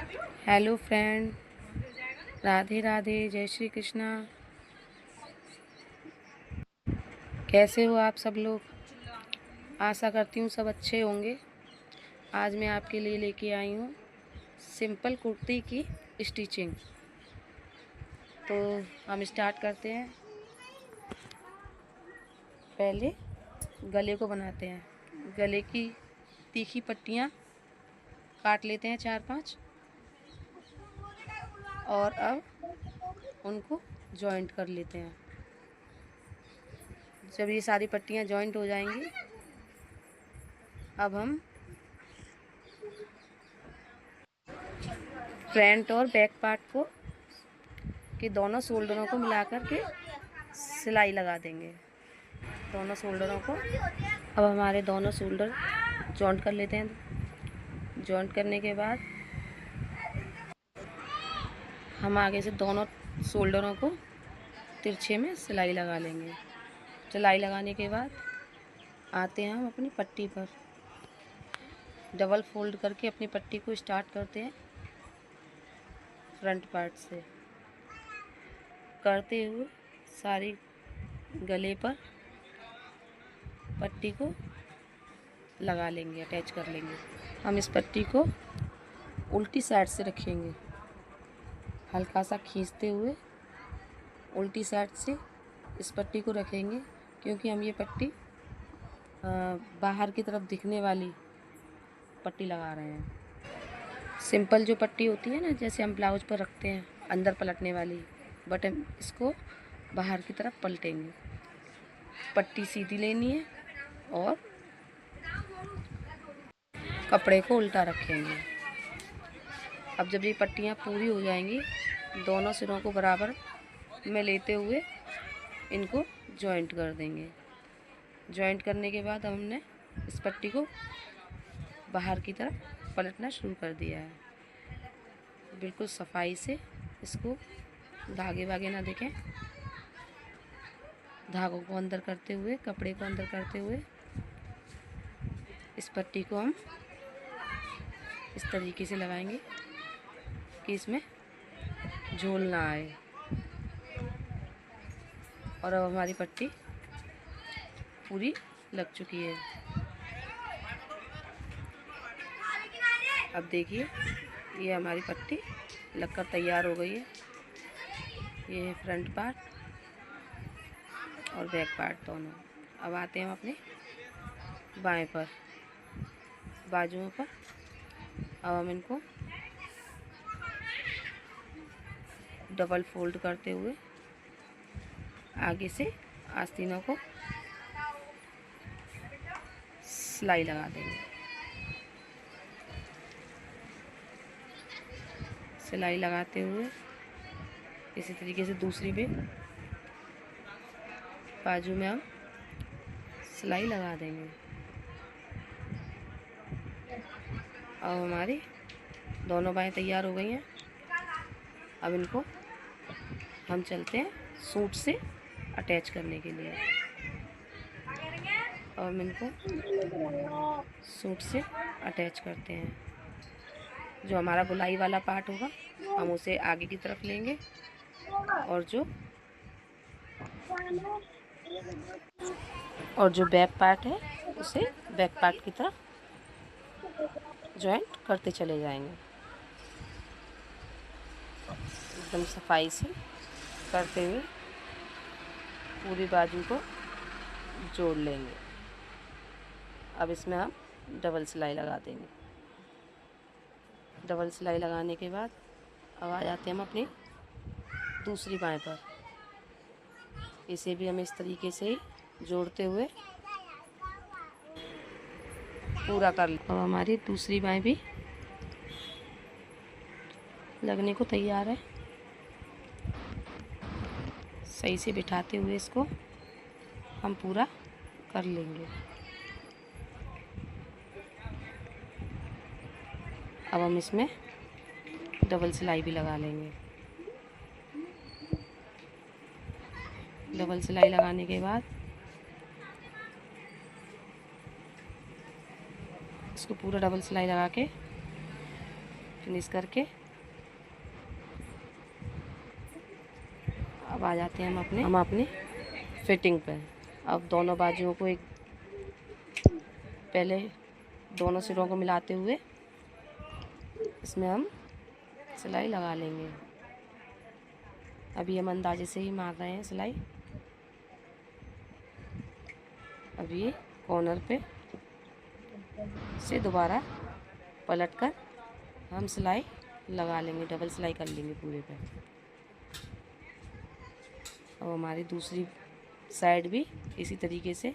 Hello friend, Radhe Radhe, जय श्री कृष्णा। कैसे हो आप सब लोग? आशा करती हूँ सब अच्छे होंगे। आज मैं आपके लिए लेके आई हूँ सिंपल कुर्ती की स्टिचिंग। तो हम स्टार्ट करते हैं। पहले गले को बनाते हैं। गले की तीखी पट्टियाँ काट लेते हैं 4-5 और अब उनको जॉइंट कर लेते हैं। जब ये सारी पट्टियाँ जॉइंट हो जाएंगी, अब हम फ्रंट और बैक पार्ट को के दोनों शोल्डरों को मिलाकर के सिलाई लगा देंगे। दोनों शोल्डरों को अब हमारे दोनों शोल्डर जॉइंट कर लेते हैं। जॉइंट करने के बाद हम आगे से दोनों शोल्डरों को तिरछे में सिलाई लगा लेंगे। सिलाई लगाने के बाद आते हैं हम अपनी पट्टी पर। डबल फोल्ड करके अपनी पट्टी को स्टार्ट करते हैं फ्रंट पार्ट से, करते हुए सारी गले पर पट्टी को लगा लेंगे, अटैच कर लेंगे। हम इस पट्टी को उल्टी साइड से रखेंगे, हल्का सा खींचते हुए उल्टी साइड से इस पट्टी को रखेंगे, क्योंकि हम ये पट्टी बाहर की तरफ दिखने वाली पट्टी लगा रहे हैं। सिंपल जो पट्टी होती है ना, जैसे हम ब्लाउज पर रखते हैं अंदर पलटने वाली, बट हम इसको बाहर की तरफ पलटेंगे। पट्टी सीधी लेनी है और कपड़े को उल्टा रखेंगे। अब जब ये पट्टियाँ पूरी हो जाएंगी, दोनों सिरों को बराबर में लेते हुए इनको जॉइंट कर देंगे। जॉइंट करने के बाद हमने इस पट्टी को बाहर की तरफ पलटना शुरू कर दिया है। बिल्कुल सफाई से इसको धागे वागे ना दिखें, धागों को अंदर करते हुए, कपड़े को अंदर करते हुए इस पट्टी को हम इस तरीके से लगाएंगे कि इसमें झोल ना आए। और अब हमारी पट्टी पूरी लग चुकी है। अब देखिए, ये हमारी पट्टी लगकर तैयार हो गई है। ये है फ्रंट पार्ट और बैक पार्ट दोनों। अब आते हैं हम अपने बाएं पर, बाजुओं पर। अब हम इनको डबल फोल्ड करते हुए आगे से आस्तीनों को सिलाई लगा देंगे। सिलाई लगाते हुए इसी तरीके से दूसरी भी बाजू में हम सिलाई लगा देंगे। अब हमारी दोनों बाएं तैयार हो गई हैं। अब इनको हम चलते हैं सूट से अटैच करने के लिए। अब हम इनको सूट से अटैच करते हैं। जो हमारा बुलाई वाला पार्ट होगा हम उसे आगे की तरफ लेंगे, और जो बैक पार्ट है उसे बैक पार्ट की तरफ जॉइंट करते चले जाएंगे। एकदम सफाई से करते हुए पूरी बाजू को जोड़ लेंगे। अब इसमें हम डबल सिलाई लगा देंगे। डबल सिलाई लगाने के बाद अब आ जाते हैं हम अपनी दूसरी बाएं पर। इसे भी हम इस तरीके से ही जोड़ते हुए पूरा कर लें। अब हमारी दूसरी बाएं भी लगने को तैयार है। सही से बिठाते हुए इसको हम पूरा कर लेंगे। अब हम इसमें डबल सिलाई भी लगा लेंगे। डबल सिलाई लगाने के बाद इसको पूरा डबल सिलाई लगा के फिनिश करके अब आ जाते हैं हम अपनी फिटिंग पे। अब दोनों बाजुओं को पहले दोनों सिरों को मिलाते हुए इसमें हम सिलाई लगा लेंगे। अभी हम अंदाजे से ही मार रहे हैं सिलाई। अभी कॉर्नर पे से दोबारा पलटकर हम सिलाई लगा लेंगे, डबल सिलाई कर लेंगे पूरे पे। अब हमारी दूसरी साइड भी इसी तरीके से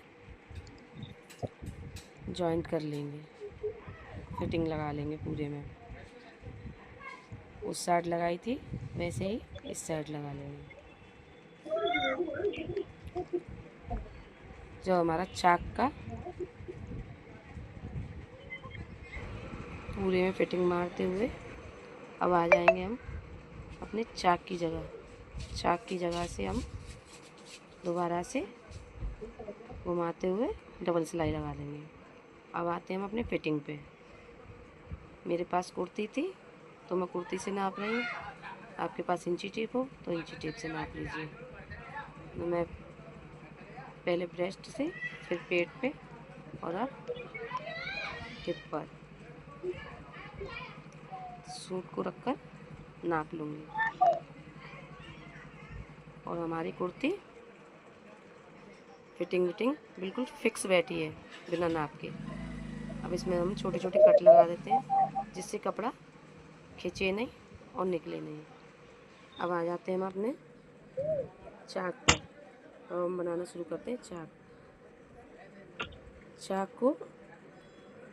जॉइंट कर लेंगे, फिटिंग लगा लेंगे पूरे में। उस साइड लगाई थी वैसे ही इस साइड लगा लेंगे। जो हमारा चाक का पूरे में फिटिंग मारते हुए अब आ जाएंगे हम अपने चाक की जगह। चाक की जगह से हम दोबारा से घुमाते हुए डबल सिलाई लगा लेंगे। अब आते हैं हम अपने फिटिंग पे। मेरे पास कुर्ती थी तो मैं कुर्ती से नाप रही हूँ। आपके पास इंची टेप हो तो इंची टेप से नाप लीजिए। तो मैं पहले ब्रेस्ट से, फिर पेट पे और अब हिप पर सूट को रखकर नाप लूँगी। और हमारी कुर्ती फिटिंग बिल्कुल फिक्स बैठी है बिना नाप के। अब इसमें हम छोटे छोटे कट लगा देते हैं जिससे कपड़ा खींचे नहीं और निकले नहीं। अब आ जाते हैं हम अपने चाक पर। अब हम बनाना शुरू करते हैं चाक। चाक को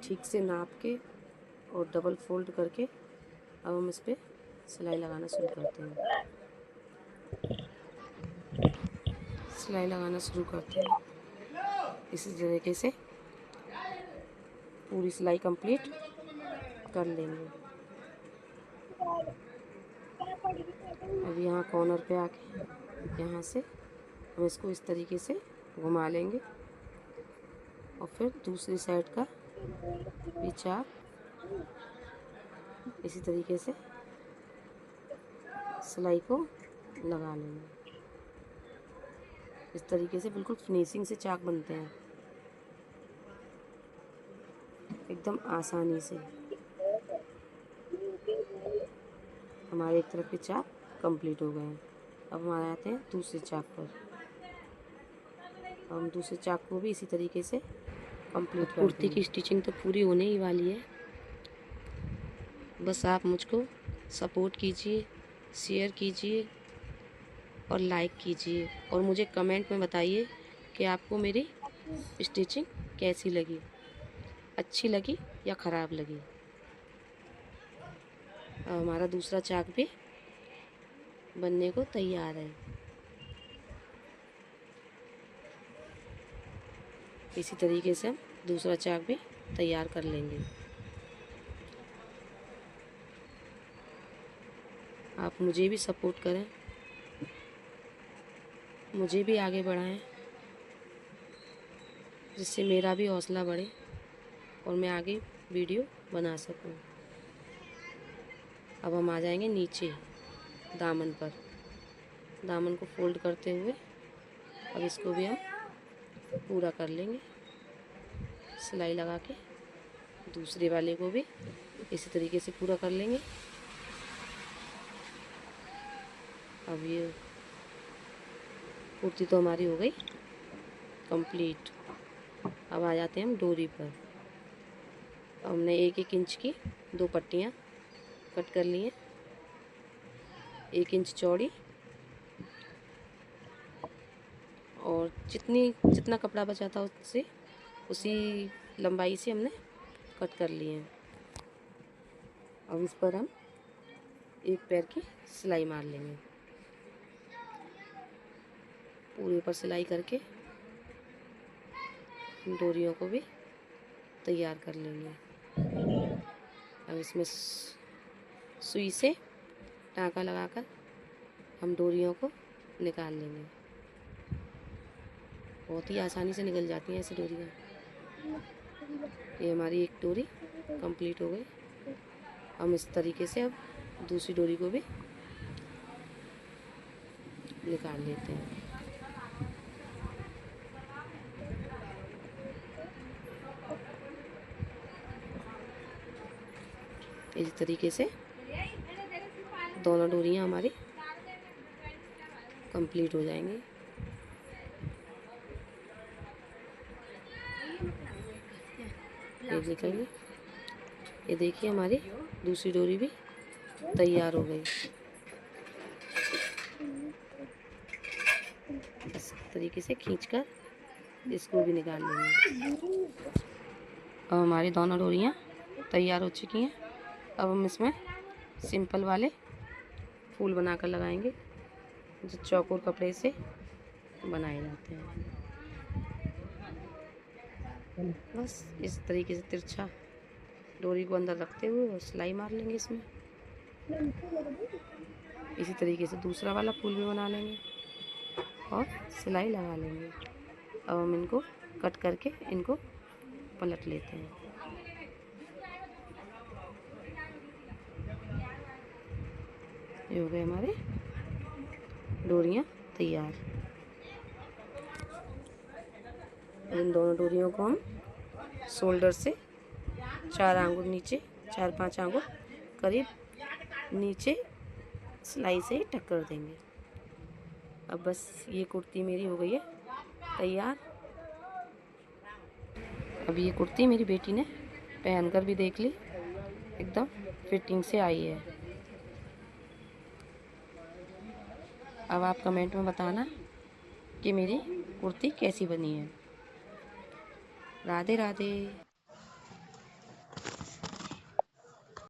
ठीक से नाप के और डबल फोल्ड करके अब हम इस पर सिलाई लगाना शुरू करते हैं। सिलाई लगाना शुरू करते हैं इसी तरीके से पूरी सिलाई कंप्लीट कर लेंगे। अब यहाँ कॉर्नर पे आके यहाँ से हम इसको इस तरीके से घुमा लेंगे और फिर दूसरी साइड का भी चाक इसी तरीके से सिलाई को लगा लेंगे। इस तरीके से बिल्कुल फिनिशिंग से चाक बनते हैं, एकदम आसानी से। हमारे एक तरफ के चाक कंप्लीट हो गए हैं। अब हम आ जाते हैं दूसरे चाक पर। हम दूसरे चाक को भी इसी तरीके से कंप्लीट कर देंगे। कुर्ती की स्टिचिंग तो पूरी होने ही वाली है। बस आप मुझको सपोर्ट कीजिए, शेयर कीजिए और लाइक कीजिए और मुझे कमेंट में बताइए कि आपको मेरी स्टिचिंग कैसी लगी, अच्छी लगी या ख़राब लगी। अब हमारा दूसरा चाक भी बनने को तैयार है। इसी तरीके से हम दूसरा चाक भी तैयार कर लेंगे। आप मुझे भी सपोर्ट करें, मुझे भी आगे बढ़ाएं, जिससे मेरा भी हौसला बढ़े और मैं आगे वीडियो बना सकूं। अब हम आ जाएंगे नीचे दामन पर। दामन को फोल्ड करते हुए अब इसको भी हम पूरा कर लेंगे सिलाई लगा के। दूसरे वाले को भी इसी तरीके से पूरा कर लेंगे। अब ये कुर्ती तो हमारी हो गई कंप्लीट। अब आ जाते हैं हम डोरी पर। अब हमने 1-1 इंच की 2 पट्टियाँ कट कर ली हैं, 1 इंच चौड़ी, और जितना कपड़ा बचा था उससे उसी लंबाई से हमने कट कर लिए हैं। अब इस पर हम एक पैर की सिलाई मार लेंगे। पूरे पर सिलाई करके डोरियों को भी तैयार कर लेंगे। अब इसमें सुई से टाँका लगाकर हम डोरियों को निकाल लेंगे। बहुत ही आसानी से निकल जाती हैं ऐसी डोरियाँ। ये हमारी एक डोरी कंप्लीट हो गई। हम इस तरीके से अब दूसरी डोरी को भी निकाल लेते हैं। इसी तरीके से दोनों डोरियां हमारी कंप्लीट हो जाएंगी। ये निकल गई। ये देखिए हमारी दूसरी डोरी भी तैयार हो गई। इस तरीके से खींचकर इसको भी निकाल लेंगे। अब हमारी दोनों डोरियां तैयार हो चुकी हैं। अब हम इसमें सिंपल वाले फूल बनाकर लगाएंगे जो चौकोर कपड़े से बनाए जाते हैं। बस इस तरीके से तिरछा डोरी को अंदर रखते हुए और सिलाई मार लेंगे इसमें। इसी तरीके से दूसरा वाला फूल भी बना लेंगे और सिलाई लगा लेंगे। अब हम इनको कट करके इनको पलट लेते हैं। ये हो गए हमारे डोरियां तैयार। इन दोनों डोरियों को हम शोल्डर से 4 आंगुर नीचे, 4-5 आंगुर करीब नीचे सिलाई से टक कर देंगे। अब बस ये कुर्ती मेरी हो गई है तैयार। अब ये कुर्ती मेरी बेटी ने पहनकर भी देख ली, एकदम फिटिंग से आई है। अब आप कमेंट में बताना कि मेरी कुर्ती कैसी बनी है। राधे राधे।